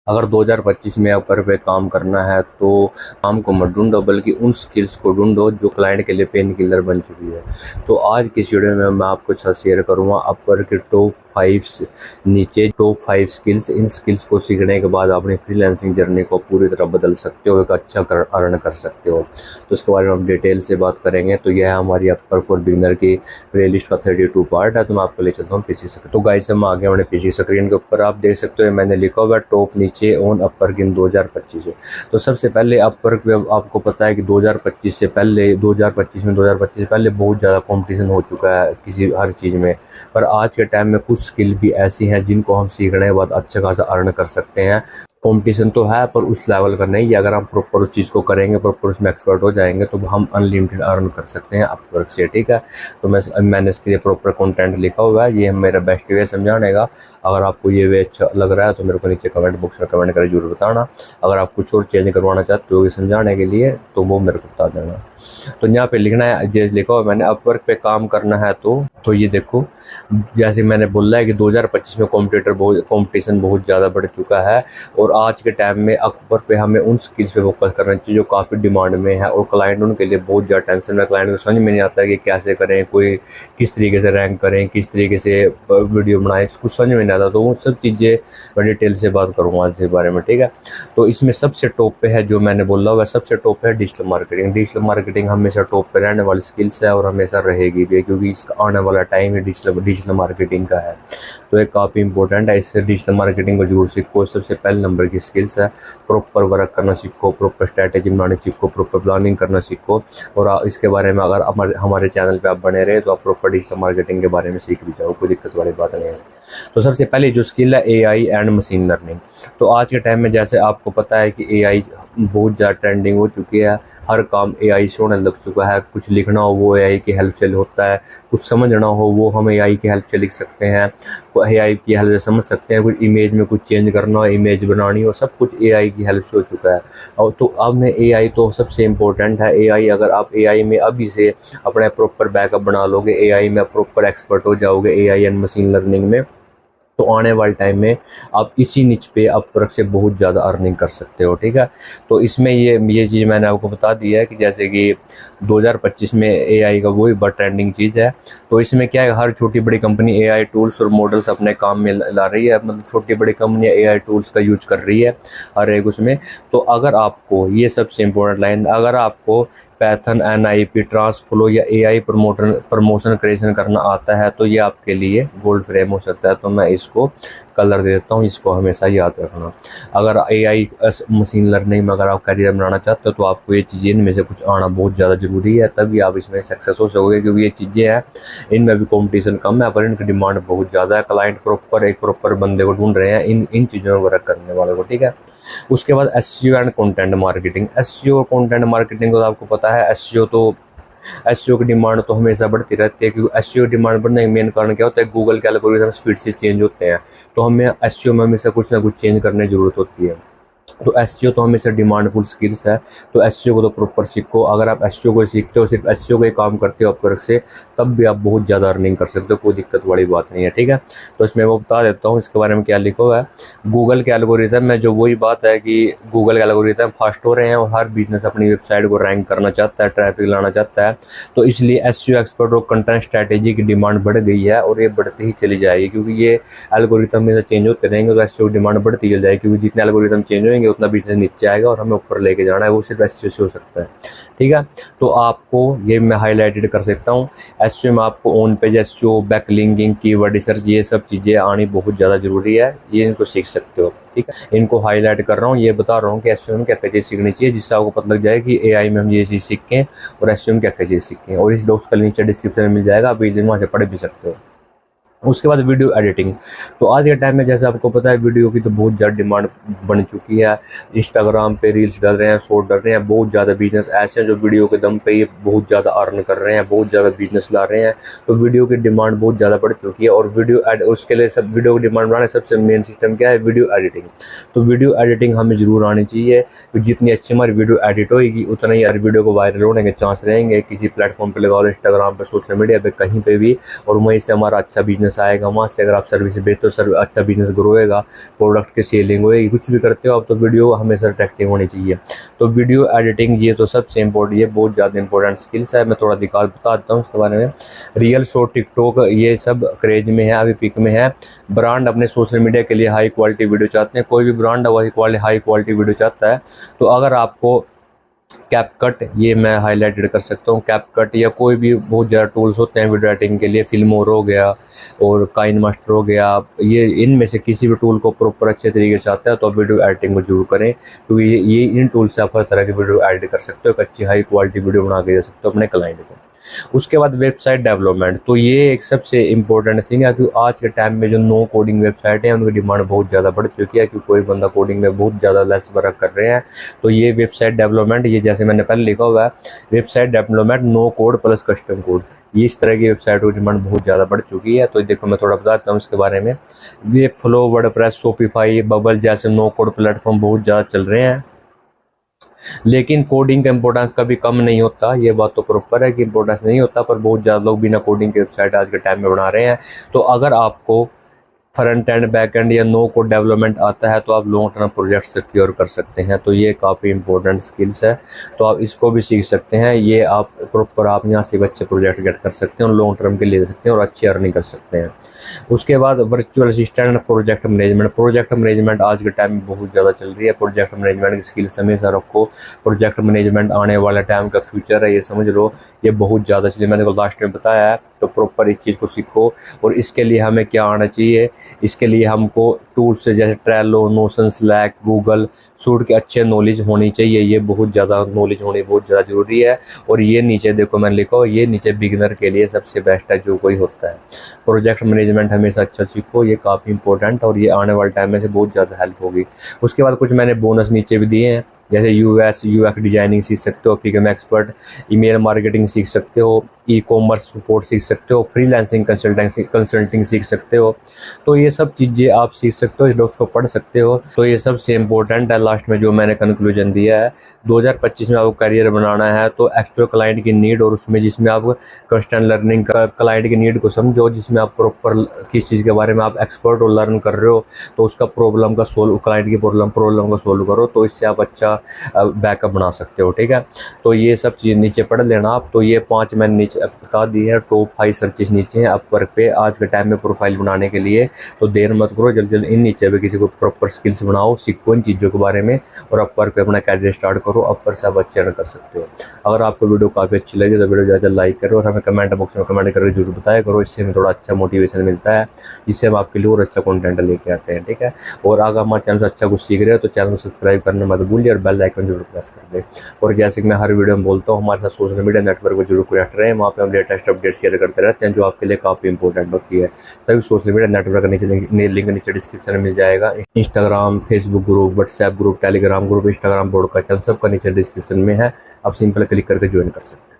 अगर 2025 में अपर पे काम करना है तो काम को मत ढूंढो, बल्कि उन स्किल्स को ढूंढो जो क्लाइंट के लिए पेन किलर बन चुकी है। तो आज की इस वीडियो में मैं आपके साथ शेयर करूंगा अपर के टॉप 5 स्किल्स। इन स्किल्स को सीखने के बाद अपनी फ्रीलांसिंग जर्नी को पूरी तरह बदल सकते हो, एक अच्छा अर्न कर सकते हो। तो इसके बारे में हम डिटेल से बात करेंगे। तो यह है हमारी अपर फॉर बिगिनर की प्लेलिस्ट का 32 पार्ट है। तो मैं आपको ले चलता हूँ पीछे स्क्रीन। तो गाइस हम आगे अपने पीछे स्क्रीन के ऊपर आप देख सकते हो, मैंने लिखा हुआ है टॉप नीचे ऑन अपर इन 2025 है। तो सबसे पहले अपर आपको पता है कि 2025 से पहले 2025 से पहले बहुत ज़्यादा कंपटीशन हो चुका है किसी हर चीज़ में। पर आज के टाइम में कुछ स्किल भी ऐसी हैं जिनको हम सीखने के बाद अच्छा खासा अर्न कर सकते हैं। कंपटीशन तो है पर उस लेवल का नहीं है। अगर हम प्रॉपर उस चीज़ को करेंगे, प्रॉपर उसमें एक्सपर्ट हो जाएंगे तो हम अनलिमिटेड अर्न कर सकते हैं अपवर्क से, ठीक है। तो मैंने इसके लिए प्रॉपर कंटेंट लिखा हुआ है, ये मेरा बेस्ट वे समझाने का। अगर आपको ये वे अच्छा लग रहा है तो मेरे को नीचे कमेंट बॉक्स में कमेंट करके जरूर बताना। अगर आप कुछ और चेंज करवाना चाहते हो समझाने के लिए तो वो मेरे को बता देना। तो यहाँ पे लिखना है, जैसे लिखा हुआ मैंने अपवर्क पे काम करना है तो ये देखो, जैसे मैंने बोला है कि 2025 में कंपटीशन बहुत ज़्यादा बढ़ चुका है। और आज के टाइम में अपवर्क पे हमें उन स्किल्स पे फोकस करना चाहिए जो काफ़ी डिमांड में है। और क्लाइंट उनके लिए बहुत ज़्यादा टेंशन में, क्लाइंट को समझ में नहीं आता कि कैसे करें, कोई किस तरीके से रैंक करें, किस तरीके से वीडियो बनाएं, कुछ समझ में नहीं आता। तो वो सब चीज़ें मैं डिटेल से बात करूँगा आज के बारे में, ठीक है। तो इसमें सबसे टॉप पे है जो मैंने बोला हुआ, सबसे टॉप पे है डिजिटल मार्केटिंग। डिजिटल मार्केटिंग हमेशा टॉप पे रहने वाली स्किल्स है और हमेशा रहेगी भी, क्योंकि इसका आने वाला टाइम ही डिजिटल मार्केटिंग का है। तो ये काफ़ी इंपॉर्टेंट है, इससे डिजिटल मार्केटिंग को जरूर सीखो। सबसे पहले नंबर की स्किल्स है प्रॉपर वर्क करना सीखो, प्रॉपर स्ट्रैटेजी बनानी सीखो, प्रॉपर प्लानिंग करना सीखो। और इसके बारे में अगर हमारे चैनल पे आप बने रहे तो आप प्रॉपर डिजिटल मार्केटिंग के बारे में सीख भी जाओ, कोई दिक्कत वाली बात नहीं है। तो सबसे पहले जो स्किल है AI एंड मशीन लर्निंग। तो आज के टाइम में जैसे आपको पता है कि AI बहुत ज़्यादा ट्रेंडिंग हो चुकी है, हर काम AI से होने लग चुका है। कुछ लिखना हो वो AI की हेल्प से होता है, कुछ समझना हो वो हम AI की हेल्प से लिख सकते हैं, AI की हेल्प से समझ सकते हैं। कुछ इमेज में कुछ चेंज करना हो, इमेज बनानी हो, सब कुछ AI की हेल्प से हो चुका है। और तो अब में AI तो सबसे इम्पोर्टेंट है। AI अगर आप AI में अभी से अपना प्रॉपर बैकअप बना लोगे, AI में प्रॉपर एक्सपर्ट हो जाओगे AI एंड मशीन लर्निंग में, तो आने वाले टाइम में आप इसी निच पे अपवर्क से बहुत ज़्यादा अर्निंग कर सकते हो, ठीक है। तो इसमें ये चीज़ मैंने आपको बता दी है कि जैसे कि 2025 में AI का वही बहुत ट्रेंडिंग चीज़ है। तो इसमें क्या है, हर छोटी बड़ी कंपनी AI टूल्स और मॉडल्स अपने काम में ला रही है, मतलब छोटी बड़ी कंपनी AI टूल्स का यूज कर रही है हर एक उसमें। तो अगर आपको, ये सबसे इम्पोर्टेंट लाइन, अगर आपको पैथन, NIP, ट्रांसफ्लो या AI प्रमोशन क्रिएशन करना आता है तो ये आपके लिए गोल्ड फ्रेम हो सकता है। तो मैं इसको कलर दे देता हूँ, इसको हमेशा याद रखना। अगर AI मशीन लर्निंग में अगर आप करियर बनाना चाहते हो तो आपको ये चीज़ें इनमें से कुछ आना बहुत ज़्यादा ज़रूरी है, तभी आप इसमें सक्सेस हो सकोगे। क्योंकि ये चीज़ें हैं, इनमें भी कंपटीशन कम है पर इनकी डिमांड बहुत ज़्यादा है। क्लाइंट प्रॉपर बंदे को ढूंढ रहे हैं इन चीज़ों में वर्क करने वाले को, ठीक है। उसके बाद SEO and content marketing. SEO और कंटेंट मार्केटिंग को आपको पता है, SEO की डिमांड तो हमेशा बढ़ती रहती है। क्योंकि SEO की डिमांड बढ़ने का मेन कारण क्या होता है, गूगल के एल्गोरिथम स्पीड से चेंज होते हैं। तो हमें SEO में हमेशा कुछ ना कुछ चेंज करने की जरूरत होती है। तो SEO तो हमेशा डिमांडफुल स्किल्स है। तो SEO को तो प्रॉपर सीखो। अगर आप SEO को सीखते हो, सिर्फ SEO का ही काम करते हो अपवर्क से, तब भी आप बहुत ज़्यादा अर्निंग कर सकते हो, कोई दिक्कत वाली बात नहीं है, ठीक है। तो इसमें वो बता देता हूँ इसके बारे में क्या लिखा हुआ है। गूगल के एल्गोरिथम में जो वही बात है कि गूगल के एल्गोरिथम फास्ट हो रहे हैं और हर बिजनेस अपनी वेबसाइट को रैंक करना चाहता है, ट्रैफिक लाना चाहता है। तो इसलिए SEO एक्सपर्ट और कंटेंट स्ट्रैटेजी की डिमांड बढ़ गई है और ये बढ़ती ही चली जाएगी। क्योंकि ये एल्गोरिथम में से चेंज होते रहेंगे तो SEO डिमांड बढ़ती चली जाएगी। क्योंकि जितने एल्गोरिथम चेंज होंगे उतना बिजनेस नीचे आएगा और हमें ऊपर लेके जाना है, वो सिर्फ SEO से हो सकता है, ठीक है। तो आपको ये मैं हाईलाइटेड कर सकता हूँ। SEO में आपको on page SEO, backlinking, keyword research, ये सब चीज़ें आनी बहुत ज़्यादा ज़रूरी है। ये इनको सीख सकते हो, ठीक है। इनको हाईलाइट कर रहा हूँ, ये बता रहा हूँ कि SEO में क्या क्या चीज़ सीखनी चाहिए, जिससे आपको पता लग जाए कि AI में हम ये चीज़ सीखें और SEO में क्या क्या चीज़ सीखें। और इस डॉक्स का नीचे डिस्क्रिप्शन में मिल जाएगा, आप इजीली वहाँ से पढ़ भी सकते हो। उसके बाद वीडियो एडिटिंग। तो आज के टाइम में जैसे आपको पता है वीडियो की तो बहुत ज़्यादा डिमांड बन चुकी है। इंस्टाग्राम पे रील्स डाल रहे हैं, शॉर्ट डाल रहे हैं, बहुत ज़्यादा बिजनेस ऐसे हैं जो वीडियो के दम पे ये बहुत ज़्यादा अर्न कर रहे हैं, बहुत ज़्यादा बिजनेस ला रहे हैं। तो वीडियो की डिमांड बहुत ज़्यादा बढ़ चुकी है। और उसके लिए सब वीडियो की डिमांड बढ़ाने सबसे मेन सिस्टम क्या है, वीडियो एडिटिंग। तो वीडियो एडिटिंग हमें ज़रूर आनी चाहिए। जितनी अच्छी हमारी वीडियो एडिट होगी उतना ही हर वीडियो को वायरल होने के चांस रहेंगे। किसी प्लेटफॉर्म पर लगा लो, इंस्टाग्राम पर, सोशल मीडिया पर, कहीं पर भी, और वहीं से हमारा अच्छा बिजनेस बिजनेस आएगा, वहाँ से अगर आप सर्विस बेचते हो अच्छा बिजनेस ग्रो होएगा, प्रोडक्ट की सेलिंग होएगी, कुछ भी करते हो आप तो वीडियो हमेशा अट्रैक्टिव होनी चाहिए। तो वीडियो एडिटिंग ये तो सबसे इम्पोर्टेंट, ये बहुत ज़्यादा इंपॉर्टेंट स्किल्स है। मैं थोड़ा बता देता हूँ उसके बारे में। रियल शॉर्ट, टिकटॉक ये सब क्रेज में है, अभी पिक में है। ब्रांड अपने सोशल मीडिया के लिए हाई क्वालिटी वीडियो चाहते हैं, कोई भी ब्रांड हाई क्वालिटी वीडियो चाहता है। तो अगर आपको कैपकट, ये मैं हाईलाइटेड कर सकता हूँ, कैपकट या कोई भी बहुत ज़्यादा टूल्स होते हैं वीडियो एडिटिंग के लिए, फिल्मोर हो गया और काइन मास्टर हो गया, ये इनमें से किसी भी टूल को प्रॉपर अच्छे तरीके से आता है तो आप वीडियो एडिटिंग को जरूर करें, क्योंकि ये इन टूल से आप हर तरह की वीडियो एडिट कर सकते हो, एक अच्छी हाई क्वालिटी वीडियो बना के दे सकते हो अपने क्लाइंट को। उसके बाद वेबसाइट डेवलपमेंट, तो ये एक सबसे इम्पोर्टेंट थिंग है, क्योंकि आज के टाइम में जो नो कोडिंग वेबसाइट है उनकी डिमांड बहुत ज़्यादा बढ़ चुकी है, क्योंकि कोई बंदा कोडिंग में बहुत ज़्यादा लेस वर्क कर रहे हैं। तो ये वेबसाइट डेवलपमेंट, ये जैसे मैंने पहले लिखा हुआ है, website development no code plus custom code, ये इस तरह की वेबसाइट की डिमांड बहुत ज़्यादा बढ़ चुकी है। तो देखो मैं थोड़ा बताता हूँ इसके बारे में। वेबफ्लो, वर्डप्रेस, शॉपिफाई, बबल जैसे नो कोड प्लेटफॉर्म बहुत ज़्यादा चल रहे हैं, लेकिन कोडिंग का इंपॉर्टेंस कभी कम नहीं होता, ये बात तो प्रॉपर है कि इंपॉर्टेंस नहीं होता, पर बहुत ज़्यादा लोग बिना कोडिंग के वेबसाइट आज के टाइम में बना रहे हैं। तो अगर आपको फ्रंट एंड बैक एंड या नो कोड डेवलपमेंट आता है तो आप लॉन्ग टर्म प्रोजेक्ट सिक्योर कर सकते हैं। तो ये काफ़ी इंपॉर्टेंट स्किल्स है, तो आप इसको भी सीख सकते हैं। ये आप प्रॉपर आप यहाँ से अच्छे प्रोजेक्ट गेट कर सकते हैं और लॉन्ग टर्म के ले सकते हैं और अच्छी अर्निंग कर सकते हैं। उसके बाद virtual assistant and project management आज के टाइम में बहुत ज़्यादा चल रही है। प्रोजेक्ट मैनेजमेंट की स्किल्स हमेशा रखो, प्रोजेक्ट मैनेजमेंट आने वाले टाइम का फ्यूचर है, ये समझ लो, ये बहुत ज़्यादा, इसलिए मैंने लास्ट में बताया है। तो प्रॉपर इस चीज़ को सीखो। और इसके लिए हमें क्या आना चाहिए, इसके लिए हमको टूल्स से जैसे Trello, notion, slack, Google suit के अच्छे नॉलेज होनी चाहिए, ये बहुत ज़्यादा नॉलेज होनी बहुत ज़्यादा ज़रूरी है। और ये नीचे देखो मैंने लिखा, ये नीचे बिगिनर के लिए सबसे बेस्ट है जो कोई होता है। प्रोजेक्ट मैनेजमेंट हमेशा अच्छा सीखो, ये काफ़ी इंपॉर्टेंट और ये आने वाले टाइम में से बहुत ज़्यादा हेल्प होगी। उसके बाद कुछ मैंने बोनस नीचे भी दिए हैं, जैसे यूएक्स डिजाइनिंग सीख सकते हो, फिगम एक्सपर्ट, ईमेल मार्केटिंग सीख सकते हो, ई कॉमर्स सपोर्ट सीख सकते हो, फ्रीलांसिंग कंसल्टिंग सीख सकते हो। तो ये सब चीज़ें आप सीख सकते हो, इस डॉक्स को पढ़ सकते हो। तो ये सबसे इम्पोर्टेंट है। लास्ट में जो मैंने कंक्लूजन दिया है, 2025 में आपको करियर बनाना है तो एक्चुअल क्लाइंट की नीड और उसमें जिसमें आप कंस्टेंट लर्निंग का क्लाइंट की नीड को समझो, जिसमें आप प्रॉपर किस चीज़ के बारे में आप एक्सपर्ट और लर्न कर रहे हो तो उसका प्रॉब्लम का सोल्व, क्लाइंट की प्रॉब्लम का सोल्व करो, तो इससे आप अच्छा बैकअप बना सकते हो। ठीक है, तो ये सब चीज़ नीचे पढ़ लेना आप। तो ये 5 मैंने नीचे बता दी है, टॉप 5 सर्चेस नीचे हैं अपवर्क पे आज के टाइम में प्रोफाइल बनाने के लिए। तो देर मत करो, जल्दी जल्दी इन नीचे पे किसी को प्रॉपर स्किल्स बनाओ, सीखो इन चीज़ों के बारे में और अपवर्क पे अपना कैरियर स्टार्ट करो। अपवर से आप अच्छे अर्न कर सकते हो। अगर आपको वीडियो काफ़ी अच्छी लगी तो वीडियो ज़्यादा लाइक करो और हमें कमेंट बॉक्स में कमेंट करके जरूर बताया करो, इससे हमें थोड़ा अच्छा मोटिवेशन मिलता है, जिससे हम आपके लिए और अच्छा कंटेंट लेके आते हैं। ठीक है, और अगर हमारे चैनल से अच्छा कुछ सीख रहे हो तो चैनल को सब्सक्राइब करना मत भूलिए और बेल आइकन जरूर प्रेस कर दे। और जैसे कि मैं हर वीडियो में बोलता हूँ, हमारे साथ सोशल मीडिया नेटवर्क को जरूर कनेक्ट रहे, वहाँ पे हम लेटेस्ट अपडेट शेयर करते रहते हैं जो आपके लिए काफ़ी इंपॉर्टेंट होती है। सभी सोशल मीडिया नेटवर्क का लिंक नीचे डिस्क्रिप्शन में मिल जाएगा। Instagram, Facebook group, WhatsApp group, Telegram group, Instagram broadcast channel सबका नीचे डिस्क्रिप्शन में है, आप सिंपल क्लिक करके ज्वाइन कर सकते हैं।